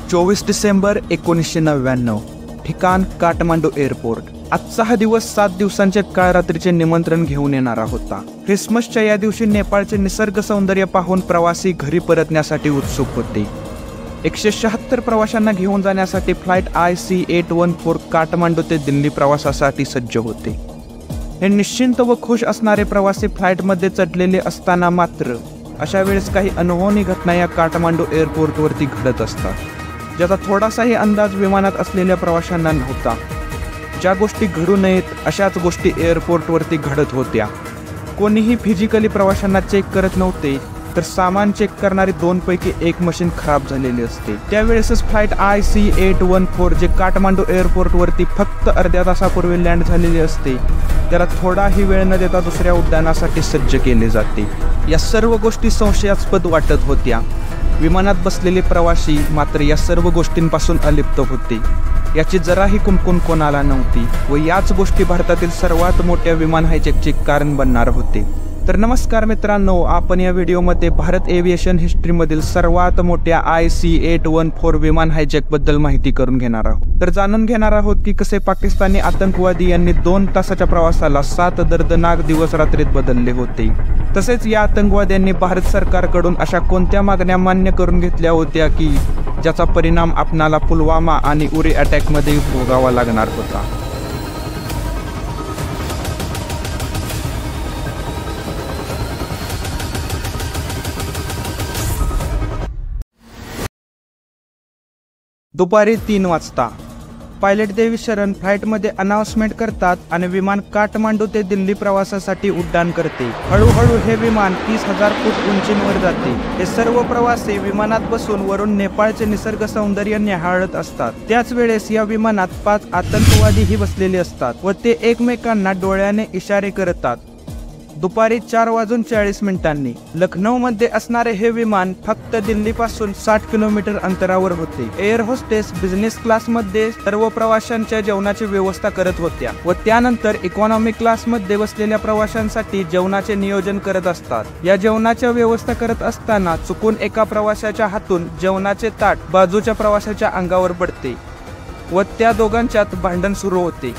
24 डिसेंबर 1999, ठिकाण काठमांडू एअरपोर्ट। आजचा हा दिवस 7 दिवसांचे काळ रात्रीचे निमंत्रण घेऊन येणारा होता। ख्रिसमसच्या या दिवशी नेपाळचे निसर्ग सौंदर्य पाहून प्रवासी घरी परतण्यासाठी उत्सुक होते। 176 प्रवाशांना घेऊन जाण्यासाठी फ्लाईट IC814 काठमांडू ते दिल्ली प्रवासासाठी सज्ज होते। हे निश्चिंत व खुश असणारे प्रवासी फ्लाईटमध्ये चढलेले असताना मात्र अशा वेळेस काही अनहोनी घटना या काठमांडू एअरपोर्टवरती घडत असतात, ज्याचा थोडासाही अंदाज विमानात असलेल्या प्रवाशांना नव्हता। ज्या गोष्टी घडू नयेत अशाच गोष्टी एअरपोर्टवरती घडत होत्या। कोणीही फिजिकली प्रवाशांना चेक करत नव्हते, तर सामान चेक करणारी 2 पैकी 1 मशीन खराब झालेली असते। त्यावेळेसच फ्लाईट IC814 जे काठमांडू एअरपोर्टवरती फक्त अर्ध्या तासापूर्वी लँड झालेले असते, त्याला थोडाही वेळ न देता दुसऱ्या उड्डाणासाठी सज्ज केले जाते। या सर्व गोष्टी संशयास्पद वाटत होत्या। विमानात बसलेले प्रवासी मात्र या सर्व गोष्टींपासून अलिप्त होते। याची जराही कुणकुण कोणाला नव्हती व याच गोष्टी भारतातील सर्वात मोठ्या विमान हायजॅकचे कारण बनणार होते। तर नमस्कार मित्रांनो, आपण या व्हिडिओमध्ये भारत एव्हिएशन हिस्ट्रीमधील सर्वात मोठ्या IC814 विमान हायजॅक बद्दल माहिती करून घेणार आहोत। तर जाणून घेणार आहोत की कसे पाकिस्तानी आतंकवादी यांनी 2 तासाच्या प्रवासाला 7 दर्दनाक दिवस रात्रीत बदलले होते। तसेच या आतंकवाद्यांनी भारत सरकारकडून अशा कोणत्या मागण्या मान्य करून घेतल्या होत्या की ज्याचा परिणाम आपणाला पुलवामा आणि उरी अटॅकमध्ये भोगावा लागणार होता। दुपारी 3 वाजता पायलट देवी शरण फ्लाईटमध्ये अनाउन्समेंट करतात आणि विमान काठमांडू ते दिल्ली प्रवासासाठी उड्डाण करते। हळूहळू हे विमान 30,000 फूट उंचीवर जाते। हे सर्व प्रवासी विमानात बसून वरून नेपाळचे निसर्ग सौंदर्य निहाळत असतात। त्याच वेळेस या विमानात 5 आतंकवादीही बसलेले असतात व ते एकमेकांना डोळ्याने इशारे करतात। दुपारी 4:40 लखनौमध्ये असणारे हे विमान फक्त दिल्लीपासून 60 किलोमीटर अंतरावर होते। एअर होस्टेस बिझनेस क्लासमध्ये सर्व प्रवाशांच्या जेवणाची व्यवस्था करत होत्या व त्यानंतर इकॉनॉमी क्लासमध्ये बसलेल्या प्रवाशांसाठी जेवणाचे नियोजन करत असतात। या जेवणाच्या व्यवस्था करत असताना चुकून एका प्रवाशाच्या हातून जेवणाचे ताट बाजूच्या प्रवाशाच्या अंगावर पडते व त्या दोघांच्यात भांडण सुरू होते।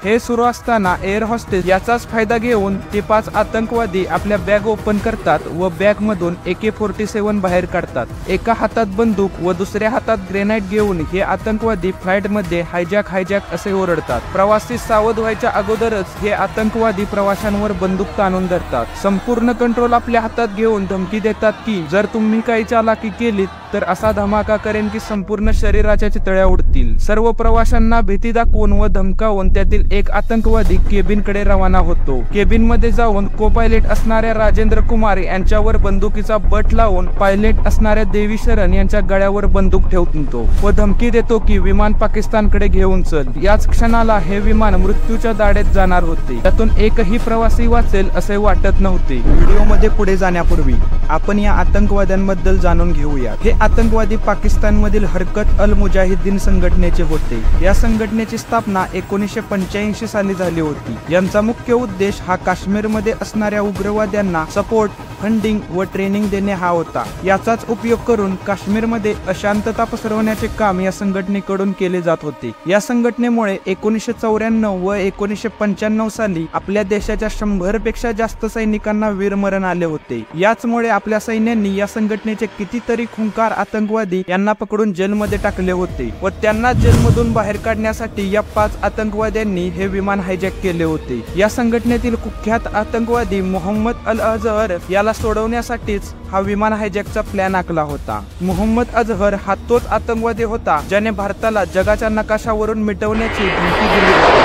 हे सुरू असताना एअर होस्टेस याचाच फायदा घेऊन ते 5 आतंकवादी आपल्या बॅग ओपन करतात व बॅगमधून AK-47 बाहेर काढतात। एका हातात बंदूक व दुसऱ्या हातात ग्रेनाइड घेऊन हे आतंकवादी फ्लाईटमध्ये हायजॅक असे ओरडतात। प्रवासी सावध व्हायच्या अगोदरच हे आतंकवादी प्रवाशांवर बंदूक ताणून धरतात। संपूर्ण कंट्रोल आपल्या हातात घेऊन धमकी देतात की जर तुम्ही काही चालाकी केलीत तर असा धमाका करेन की संपूर्ण शरीराच्या चितळ्या उडतील। सर्व प्रवाशांना भीती दाखवून व धमकावून त्यातील एक आतंकवादी केबिनकडे रवाना होतो। केबिन मध्ये जाऊन को पायलट असणाऱ्या राजेंद्र कुमार यांच्यावर बंदुकीचा बट लावून पायलट असणाऱ्या देवी शरण यांच्या गळ्यावर बंदूक ठेवतो व धमकी देतो की विमान पाकिस्तानकडे घेऊन चल। याच क्षणाला हे विमान मृत्यूच्या दाढेत जाणार होते। त्यातून एकही प्रवासी वाचेल असे वाटत नव्हते। व्हिडिओमध्ये पुढे जाण्यापूर्वी आपण या आतंकवाद्यांबद्दल जाणून घेऊया। हे आतंकवादी पाकिस्तानमधील हरकत अल मुजाहिदीन संघटनेचे होते। या संघटनेची स्थापना 1985 साली झाली होती। यांचा मुख्य उद्देश हा काश्मीरमध्ये असणाऱ्या उग्रवाद्यांना सपोर्ट, फंडिंग व ट्रेनिंग देणे हा होता। याचाच उपयोग करून काश्मीरमध्ये अशांतता पसरवण्याचे काम या संघटनेकडून केले जात होते। या संघटनेमुळे 1994 व 1995 साली आपल्या देशाच्या 100 पेक्षा जास्त सैनिकांना वीरमरण आले होते। याचमुळे आपल्या सैन्यांनी या संघटनेचे कितीतरी खुंखार आतंकवादी यांना पकडून जेलमध्ये टाकले होते व त्यांना जेलमधून बाहेर काढण्यासाठी या 5 आतंकवाद्यांनी हे विमान हायजॅक केले होते। या संघटनेतील कुख्यात आतंकवादी मोहम्मद अल अजहर याला सोडवण्यासाठीच हा विमान हायजॅकचा प्लॅन आखला होता। मोहम्मद अजहर हा तोच आतंकवादी होता ज्याने भारताला जगाच्या नकाशावरून मिटवण्याची धमकी दिली होती।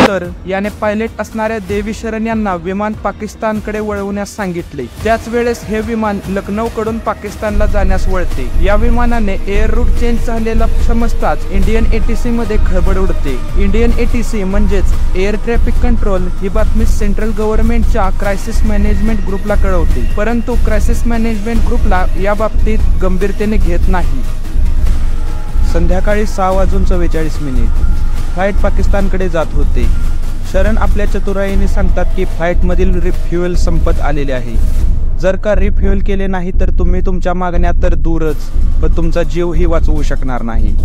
तर याने पायलट असणाऱ्या देवी शरण यांना विमान पाकिस्तानकडे वळवण्यास सांगितले। त्याच वेळेस हे विमान लखनौकडून पाकिस्तानला जाण्यास वळते। या विमानाने एअर रूट चेंज झालेला समजताच इंडियन ATC मध्ये खळबळ उडते। इंडियन ATC म्हणजेच एअर ट्रॅफिक कंट्रोल ही बातमी सेंट्रल गव्हर्नमेंटच्या क्रायसिस मॅनेजमेंट ग्रुपला कळवते, परंतु क्रायसिस मॅनेजमेंट ग्रुपला या बाबतीत गंभीरतेने घेत नाही। संध्याकाळी 6:44 फ्लाईट पाकिस्तानकडे जात होते। शरण आपल्या चतुराईने सांगतात की फ्लाईटमधील रिफ्युएल संपत आलेले आहे। जर का रिफ्युएल केले नाही तर तुम्ही तुमच्या मागण्या तर दूरच पण तुमचा जीवही वाचवू शकणार नाही।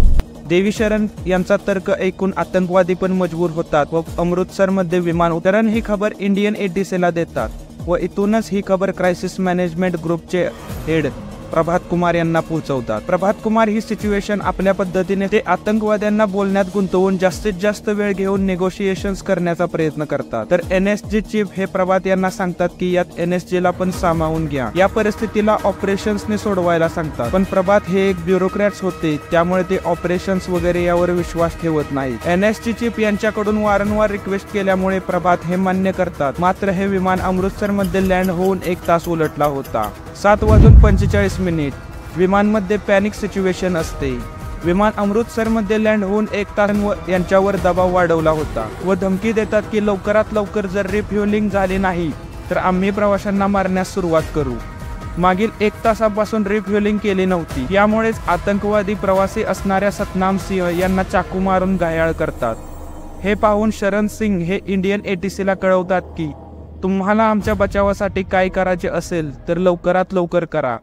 देवी शरण यांचा तर्क ऐकून आतंकवादी पण मजबूर होतात व अमृतसरमध्ये विमान उतरण ही खबर इंडियन एटीसीला देतात व इथूनच ही खबर क्रायसिस मॅनेजमेंट ग्रुपचे हेड प्रभात कुमार यांना पोहोचवतात। प्रभात कुमार ही सिच्युएशन आपल्या पद्धतीने ते आतंकवाद्यांना बोलण्यात गुंतवून जास्तीत जास्त वेळ घेऊन नेगोशिएशन्स करण्याचा प्रयत्न करतात। तर NSG चीफ हे प्रभात यांना सांगतात की यात NSG ला पण सामावून घ्या, या परिस्थितीला ऑपरेशन्सने सोडवायला सांगतात। पण प्रभात हे एक ब्युरोक्रॅट्स होते त्यामुळे ते ऑपरेशन्स वगैरे यावर विश्वास ठेवत नाही। NSG चीफ यांच्याकडून वारंवार रिक्वेस्ट केल्यामुळे प्रभात हे मान्य करतात। मात्र हे विमान अमृतसर मध्ये लँड होऊन 1 तास उलटला होता। 7:45 विमानमध्ये पॅनिक सिच्युएशन असते। विमान अमृतसर मध्ये लँड होऊन 1 तास यांच्यावर दबाव वाढवला होता व धमकी देतात की लवकरात लवकर जर रिफ्युएलिंग झाली नाही तर आम्ही प्रवाशांना मारण्यास सुरुवात करू। मागील 1 तासापासून रिफ्युएलिंग केली नव्हती, यामुळेच आतंकवादी प्रवासी असणाऱ्या सतनाम सिंह यांना चाकू मारून घायाळ करतात। हे पाहून शरण सिंग हे इंडियन एटीसीला कळवतात की तुम्हाला आमच्या बचावासाठी काय करायचे असेल तर लवकरात लवकर करा,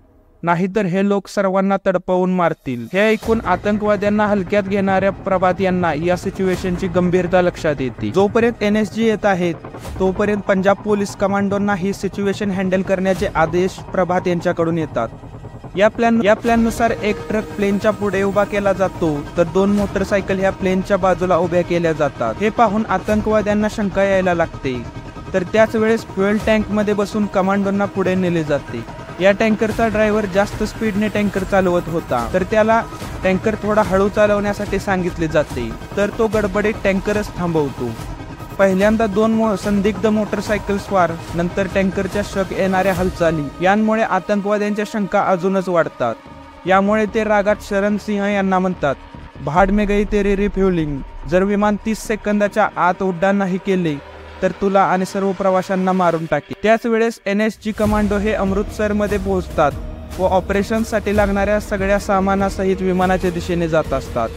नाहीतर हे लोक सर्वांना तडपवून मारतील। हे ऐकून आतंकवाद्यांना हलक्यात घेणाऱ्या प्रभात यांना या सिच्युएशनची गंभीरता लक्षात येते। जोपर्यंत NSG येत आहेत तोपर्यंत पंजाब पोलीस कमांडोंना ही सिच्युएशन हँडल करण्याचे आदेश प्रभात यांच्याकडून येतात। या प्लॅननुसार एक ट्रक प्लेनच्या पुढे उभा केला जातो तर 2 मोटरसायकल ह्या प्लेनच्या बाजूला उभ्या केल्या जातात। हे पाहून आतंकवाद्यांना शंका यायला लागते, तर त्याच वेळेस फ्युएल टँक मध्ये बसून कमांडोंना पुढे नेले जाते। या टँकरचा ड्रायव्हर जास्त स्पीडने टँकर चालवत होता, तर त्याला टँकर थोडा हळू चालवण्यासाठी सांगितले जाते, तर तो गडबडीत टँकरच थांबवतो। पहिल्यांदा 2 संदिग्ध मोटरसायकल स्वार, नंतर टँकरच्या शक येणाऱ्या हालचाली यांमुळे आतंकवाद्यांच्या शंका अजूनच वाढतात। यामुळे ते रागात शरण सिंह यांना म्हणतात, भाड में गई तेरी रिफ्युएलिंग, जर विमान 30 सेकंदाच्या आत उड्डाण नाही केले तर तुला आणि सर्व प्रवाशांना मारून टाके। त्याच वेळेस NSG कमांडो हे अमृतसर मध्ये पोहोचतात व ऑपरेशनसाठी लागणाऱ्या सगळ्या सामानासहित विमानाच्या दिशेने जात असतात।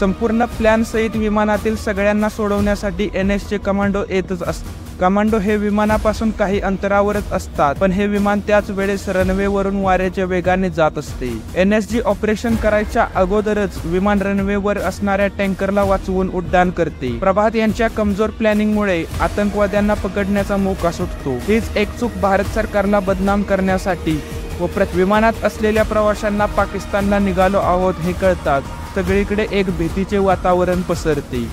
संपूर्ण प्लॅन सहित विमानातील सगळ्यांना सोडवण्यासाठी NSG कमांडो येतच असतात। कमांडो हे विमानापासून काही अंतरावरच असतात, पण हे विमान त्याच वेळेस रनवे वरून वाऱ्याच्या वेगाने जात असते। NSG ऑपरेशन करायच्या अगोदरच विमान रनवेवर असणाऱ्या टँकरला वाचवून उड्डाण करते। प्रभात यांच्या कमजोर प्लॅनिंगमुळे आतंकवाद्यांना पकडण्याचा मोका सुटतो। हीच एक चूक भारत सरकारला बदनाम करण्यासाठी व विमानात असलेल्या प्रवाशांना पाकिस्तानला निघालो आहोत हे कळतात सगळीकडे एक भीतीचे वातावरण पसरते।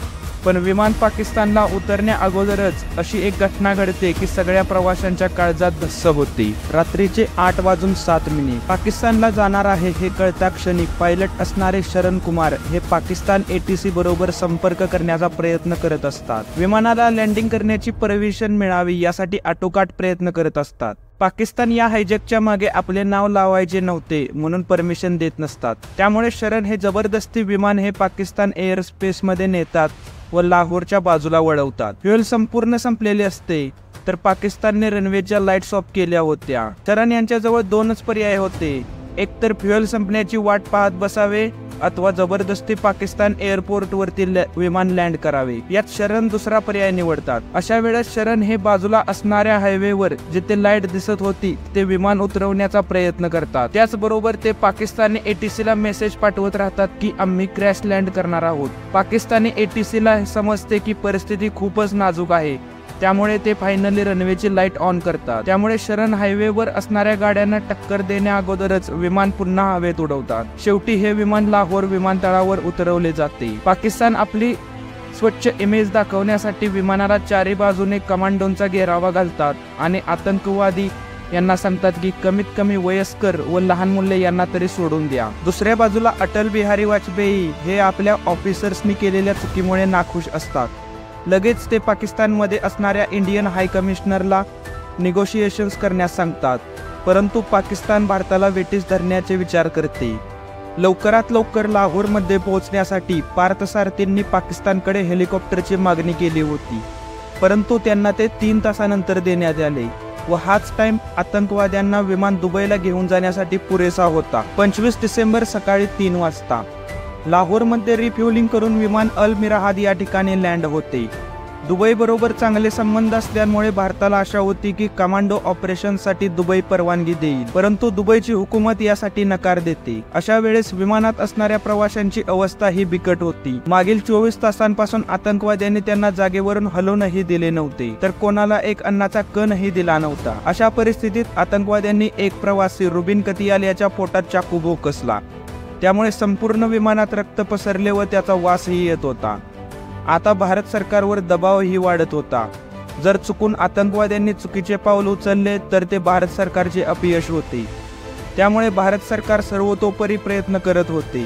पण विमान पाकिस्तानला उतरण्या अगोदरच अशी एक घटना घडते की सगळ्या प्रवाशांच्या काळजात धस्स होते। रात्रीचे 8:07 पाकिस्तानला जाणार आहे हे कळता क्षणी पायलट असणारे शरण कुमार हे पाकिस्तान ATC बरोबर संपर्क करण्याचा प्रयत्न करत असतात। विमानाला लँडिंग करण्याची परमिशन मिळावी यासाठी आटोकाट प्रयत्न करत असतात। पाकिस्तान या हायजॅकच्या मागे आपले नाव लावायचे नव्हते म्हणून परमिशन देत नसतात, त्यामुळे शरण हे जबरदस्ती विमान हे पाकिस्तान एअर स्पेस मध्ये नेतात व लाहोरच्या बाजूला वळवतात। फ्युएल संपूर्ण संपलेले असते तर पाकिस्तानने रनवेच्या लाईट्स ऑफ केल्या होत्या। शरण यांच्याजवळ 2च पर्याय होते, एकतर फ्युएल संपण्याची वाट पाहत बसावे अथवा जबरदस्ती पाकिस्तान एअरपोर्ट वरती विमान लँड करावे। यात शरण दुसरा पर्याय निवडतात। अशा वेळेस शरण हे बाजूला असणाऱ्या हायवेवर जिथे लाईट दिसत होती ते विमान उतरवण्याचा प्रयत्न करतात। त्याचबरोबर ते पाकिस्तानी ATC ला मेसेज पाठवत राहतात की आम्ही क्रॅश लँड करणार आहोत। पाकिस्तानी ATC ला समजते की परिस्थिती खूपच नाजूक आहे, त्यामुळे ते फायनली रनवेची लाईट ऑन करतात। त्यामुळे शरण हायवेवर असणाऱ्या गाड्यांना टक्कर देण्या अगोदरच विमान पुन्हा हवेत उडवतात। शेवटी हे विमान लाहोर विमानतळावर उतरवले जाते। पाकिस्तान आपली स्वच्छ इमेज दाखवण्यासाठी विमानाला चारी बाजूने कमांडोंचा घेरावा घालतात आणि आतंकवादी यांना सांगतात की कमीत कमी वयस्कर व लहान मुले यांना तरी सोडून द्या। दुसऱ्या बाजूला अटल बिहारी वाजपेयी हे आपल्या ऑफिसर्सनी केलेल्या चुकीमुळे नाखुश असतात। लगेच ते पाकिस्तानमध्ये असणाऱ्या इंडियन हाय कमिशनरला निगोशिएशन्स करण्यास सांगतात, परंतु पाकिस्तान भारताला वेठीस धरण्याचे विचार करते। लवकरात लवकर लाहोरमध्ये पोहोचण्यासाठी पार्थ सारथींनी पाकिस्तानकडे हेलिकॉप्टरची मागणी केली होती, परंतु त्यांना ते 3 तासानंतर देण्यात आले व हाच टाइम आतंकवाद्यांना विमान दुबईला घेऊन जाण्यासाठी पुरेसा होता। 25 डिसेंबर सकाळी 3 वाजता लाहोरमध्ये रिफ्युएलिंग करून विमान अल मिराहाद या ठिकाणी लँड होते। दुबई बरोबर चांगले संबंध असल्यामुळे भारताला आशा होती की कमांडो ऑपरेशनसाठी दुबई परवानगी देईल, परंतु दुबईची हुकूमत यासाठी नकार देते. अशा वेळेस विमानात असणाऱ्या प्रवाशांची अवस्था ही बिकट होती. मागील 24 तासांपासून आतंकवाद्यांनी त्यांना जागेवरून हलवूनही दिले नव्हते, तर कोणाला एक अन्नाचा कणही दिला नव्हता. अशा परिस्थितीत आतंकवाद्यांनी एक प्रवासी रुबिन कतियाल याच्या पोटात चाकू भोकसला. त्यामुळे संपूर्ण विमानात रक्त पसरले व त्याचा वासही येत होता. आता भारत सरकारवर दबावही वाढत होता. जर चुकून आतंकवाद्यांनी चुकीचे पाऊल उचलले तर ते भारत सरकारचे अपयश होते. त्यामुळे भारत सरकार सर्वतोपरी प्रयत्न करत होते.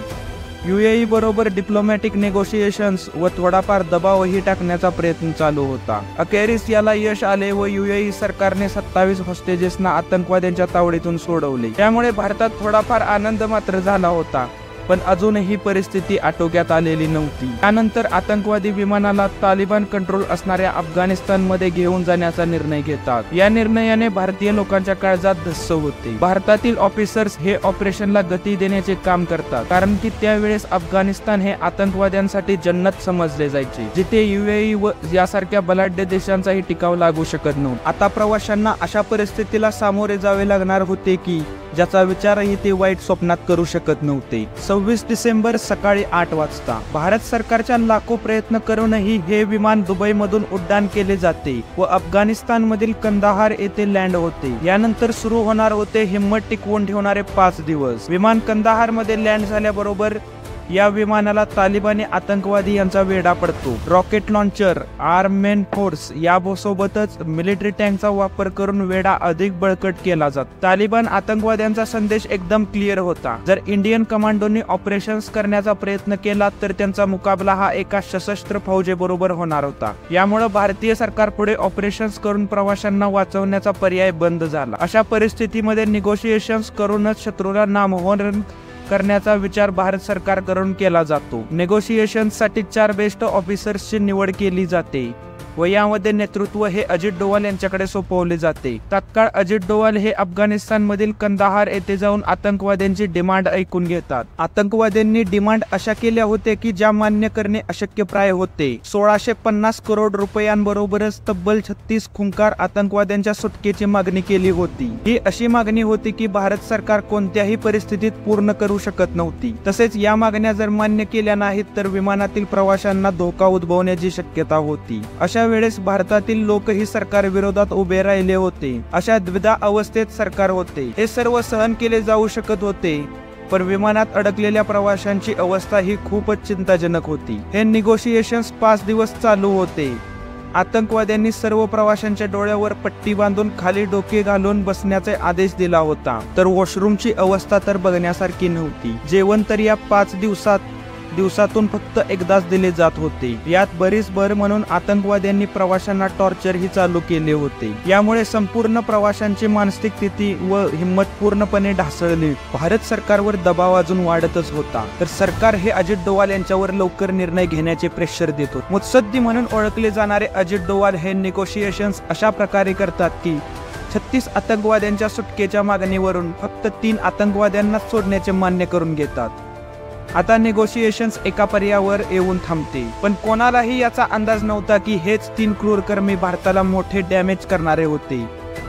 UAE बरोबर डिप्लोमॅटिक नेगोशिएशन्स व थोडाफार दबावही टाकण्याचा प्रयत्न चालू होता. अखेरीस याला यश आले व UAE सरकारने 27 हॉस्टेजेसना आतंकवाद्यांच्या तावडीतून सोडवले. त्यामुळे भारतात थोडाफार आनंद मात्र झाला होता, पण अजूनही परिस्थिती आटोक्यात आलेली नव्हती. त्यानंतर आतंकवादी विमानाला तालिबान कंट्रोल असणाऱ्या अफगाणिस्तानमध्ये घेऊन जाण्याचा निर्णय घेतात. या निर्णयाने भारतीय लोकांच्या काळजात धस्स होते. भारतातील ऑफिसर्स हे ऑपरेशनला गती देण्याचे काम करतात, कारण की त्यावेळेस अफगाणिस्तान हे आतंकवाद्यांसाठी जन्नत समजले जायचे, जिथे UAE व यासारख्या बलाढ्य देशांचाही टिकाव लागू शकत नव्हता. आता प्रवाशांना अशा परिस्थितीला सामोरे जावे लागणार होते की ज्याचा विचारही ते वाईट स्वप्नात करू शकत नव्हते. 26 डिसेंबर सकाळी 8 वाजता भारत सरकारच्या लाखो प्रयत्न करूनही हे विमान दुबईमधून उड्डाण केले जाते व अफगाणिस्तानमधील कंदाहार येथे लँड होते. यानंतर सुरू होणार होते हिम्मत टिकवून ठेवणारे 5 दिवस. विमान कंदाहारमध्ये लँड झाल्याबरोबर या विमानाला तालिबानी आतंकवादी यांचा वेढा पडतो. रॉकेट लॉन्चर, आर्मेन फोर्स यासोबतच मिलिटरी टँकचा वापर करून वेढा अधिक बळकट केला जातो. तालिबान आतंकवाद्यांचा संदेश एकदम क्लिअर होता. जर इंडियन कमांडोनी ऑपरेशन्स करण्याचा प्रयत्न केला तर त्यांचा मुकाबला हा एका सशस्त्र फौजेबरोबर होणार होता. यामुळे भारतीय सरकार पुढे ऑपरेशन्स करून प्रवाशांना वाचवण्याचा पर्याय बंद झाला. अशा परिस्थितीमध्ये निगोशिएशन्स करूनच शत्रूला नामोहरण करण्याचा विचार भारत सरकारकडून केला जातो. नेगोशिएशनसाठी 4 बेस्ट ऑफिसर्सची निवड केली जाते व यामध्ये नेतृत्व हे अजित डोवाल यांच्याकडे सोपवले जाते. तात्काळ अजित डोवाल हे अफगाणिस्तानमधील कंदाहार येथे जाऊन आतंकवाद्यांची डिमांड ऐकून घेतात. आतंकवाद्यांनी डिमांड अशा केल्या होत्या की ज्या मान्य करणे अशक्यप्राय होते. 1650 करोड रुपयांबरोबरच तब्बल 36 खुंखार आतंकवाद्यांच्या सुटकेची मागणी केली होती. ही अशी मागणी होती की भारत सरकार कोणत्याही परिस्थितीत पूर्ण करू शकत नव्हती. तसेच या मागण्या जर मान्य केल्या नाहीत तर विमानातील प्रवाशांना धोका उद्भवण्याची शक्यता होती. अशा वेळेस भारतातील लोकही सरकार विरोधात उभे राहिले होते. अशा द्विधा अवस्थेत सरकार होते. हे सर्व सहन केले जाऊ शकत होते, पण विमानात अडकलेल्या प्रवाशांची अवस्था ही खूपच चिंताजनक होती. हे निगोशिएशन्स 5 दिवस चालू होते. आतंकवाद्यांनी सर्व प्रवाशांच्या डोळ्यावर पट्टी बांधून खाली डोके घालून बसण्याचे आदेश दिला होता, तर वॉशरूमची अवस्था तर बघण्यासारखी नव्हती. जेवण तर या 5 दिवसातून फक्त एकदाच दिले जात होते. यात बरीच भर म्हणून आतंकवाद्यांनी प्रवाशांना टॉर्चर ही चालू केले होते. यामुळे संपूर्ण प्रवाशांची मानसिक स्थिती व हिंमत पूर्णपणे ढासळली. भारत सरकारवर दबाव अजून वाढतच होता, तर सरकार हे अजित डोवाल यांच्यावर लवकर निर्णय घेण्याचे प्रेशर देत होते. मुत्सद्दी म्हणून ओळखले जाणारे अजित डोवाल हे निगोशिएशन्स अशा प्रकारे करतात की 36 आतंकवाद्यांच्या सुटकेच्या मागणीवरून फक्त 3 आतंकवाद्यांना सोडण्याचे मान्य करून घेतात. आता निगोशिएशन्स एका पर्यायावर येऊन थांबते, पण कोणालाही याचा अंदाज नव्हता की हेच 3 क्रूरकर्मी भारताला मोठे डॅमेज करणारे होते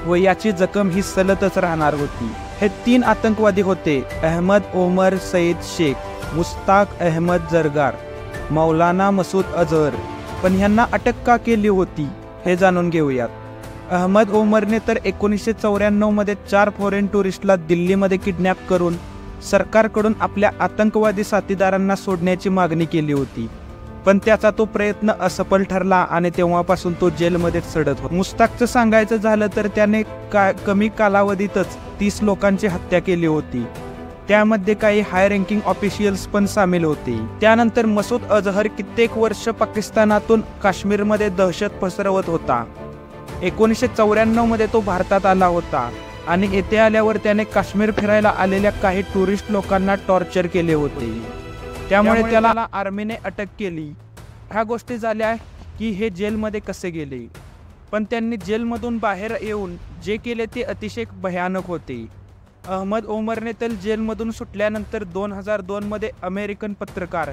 व याची जखम ही सलतच राहणार होती. हे 3 आतंकवादी होते अहमद ओमर सईद शेख, मुस्ताक अहमद जरगार, मौलाना मसूद अजहर. पण ह्यांना अटक का केली होती हे जाणून घेऊयात. अहमद ओमरने तर 1994 मध्ये 4 फॉरेन टुरिस्टला दिल्लीमध्ये किडनॅप करून सरकारकडून आपल्या आतंकवादी साथीदारांना सोडण्याची मागणी केली होती, पण त्याचा तो प्रयत्न असफल ठरला आणि तेव्हापासून तो जेलमध्येच सडत होता. मुस्ताकचं सांगायचं झालं तर त्याने कमी कालावधीतच 30 लोकांची हत्या केली होती. त्यामध्ये काही हाय रँकिंग ऑफिशियल्स पण सामील होते. त्यानंतर मसूद अजहर कित्येक वर्ष पाकिस्तानातून काश्मीरमध्ये दहशत पसरवत होता. 1994 मध्ये तो भारतात आला होता आणि येथे आल्यावर त्याने काश्मीर फिरायला आलेल्या काही टुरिस्ट लोकांना टॉर्चर केले होते. त्यामुळे त्याला आर्मीने अटक केली. ह्या गोष्टी झाल्या की हे जेलमध्ये कसे गेले, पण त्यांनी जेलमधून बाहेर येऊन जे केले ते अतिशय भयानक होते. अहमद ओमरने तर जेलमधून सुटल्यानंतर 2002 मध्ये अमेरिकन पत्रकार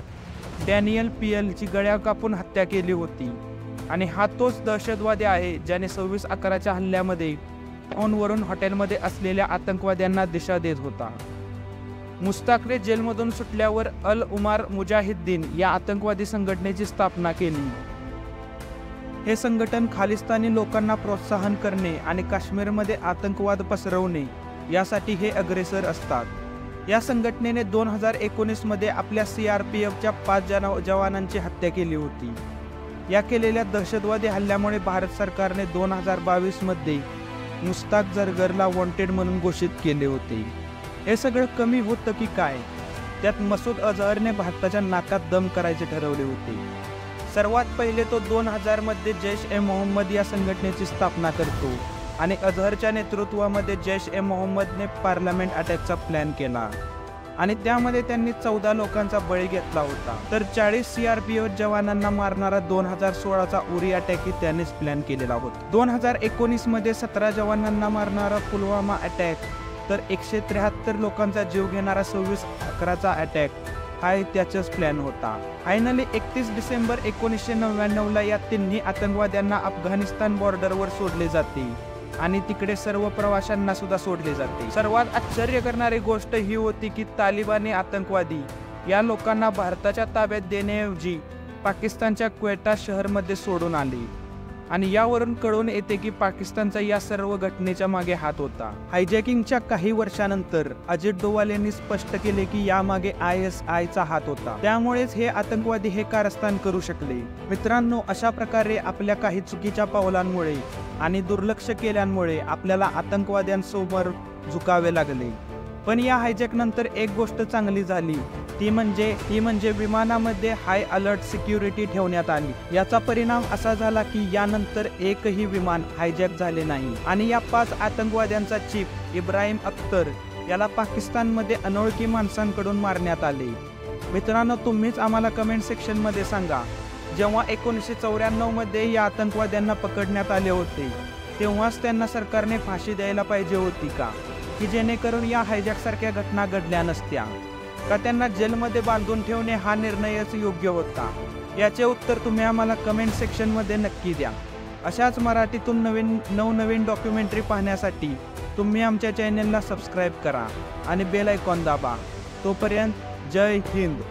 डॅनियल पीएलची गळ्या कापून हत्या केली होती. आणि हा तोच दहशतवादी आहे ज्याने 26/11च्या हल्ल्यामध्ये फोनवरून हॉटेलमध्ये असलेल्या आतंकवाद्यांना दिशा देत होता. मुस्ताकने जेलमधून सुटल्यावर अल उमार मुजाहिद्दीन या आतंकवादी संघटनेची स्थापना केली. हे संघटन खालिस्तानी लोकांना प्रोत्साहन करणे आणि काश्मीरमध्ये आतंकवाद पसरवणे यासाठी हे अग्रेसर असतात. या संघटनेने 2019 मध्ये आपल्या CRPFच्या 5 जवानांची हत्या केली होती. या केलेल्या दहशतवादी हल्ल्यामुळे भारत सरकारने 2022 मध्ये मुस्ताक जरगरला वॉन्टेड म्हणून घोषित केले होते. हे सगळं कमी होतं की काय? त्यात मसूद अझहरने भारताच्या नाकात दम करायचे ठरवले होते. सर्वात पहिले तो 2000 मध्ये जैश-ए-मोहम्मद या संघटनेची स्थापना करतो आणि अझहरच्या नेतृत्वामध्ये जैश-ए-मोहम्मदने पार्लमेंट अटॅकचा प्लॅन केला आणि त्यामध्ये त्यांनी 14 लोकांचा बळी घेतला होता. तर 40 CRPF जवानांना मारणारा 2016चा उरी अटॅकही त्यांनीच प्लॅन केलेला होता. 2019 मध्ये 17 जवानांना मारणारा पुलवामा अटॅक, तर 173 लोकांचा जीव घेणारा 26/11चा अटॅक हा त्याचाच प्लॅन होता. फायनली 31 डिसेंबर 1999ला या तिन्ही आतंकवाद्यांना अफगाणिस्तान बॉर्डरवर सोडले जाते आणि तिकडे सर्व प्रवाशांना सुद्धा सोडले जाते. सर्वात आश्चर्य करणारी गोष्ट ही होती की तालिबानी आतंकवादी या लोकांना भारताच्या ताब्यात देण्याऐवजी पाकिस्तानच्या क्वेटा शहरमध्ये सोडून आले आणि यावरून कळून येते की पाकिस्तानचा या सर्व घटनेच्या मागे हात होता. हायजॅकिंगच्या काही वर्षानंतर अजित डोवाल यांनी स्पष्ट केले की यामागे ISIचा हात होता. त्यामुळेच हे आतंकवादी हे कारस्थान करू शकले. मित्रांनो, अशा प्रकारे आपल्या काही चुकीच्या पावलांमुळे आणि दुर्लक्ष केल्यामुळे आपल्याला आतंकवाद्यांसमोर झुकावे लागले. पण या हायजॅक नंतर एक गोष्ट चांगली झाली, ती म्हणजे विमानामध्ये हाय अलर्ट सिक्युरिटी ठेवण्यात आली. याचा परिणाम असा झाला की यानंतर एकही विमान हायजॅक झाले नाही आणि या 5 आतंकवाद्यांचा चीफ इब्राहिम अख्तर याला पाकिस्तानमध्ये अनोळखी माणसांकडून मारण्यात आले. मित्रांनो, तुम्हीच आम्हाला कमेंट सेक्शनमध्ये सांगा, जेव्हा 1994 मध्ये या आतंकवाद्यांना पकडण्यात आले होते तेव्हाच त्यांना सरकारने फाशी द्यायला पाहिजे होती का, की जेणेकरून या हायजॅक सारख्या घटना घडल्या नसत्या? का त्यांना जेलमध्ये बांधून ठेवणे हा निर्णयच योग्य होता? याचे उत्तर तुम्ही आम्हाला कमेंट सेक्शनमध्ये नक्की द्या. अशाच मराठीतून नवनवीन डॉक्युमेंटरी पाहण्यासाठी तुम्ही आमच्या चॅनेलला सबस्क्राईब करा आणि बेल आयकॉन दाबा. तोपर्यंत जय हिंद.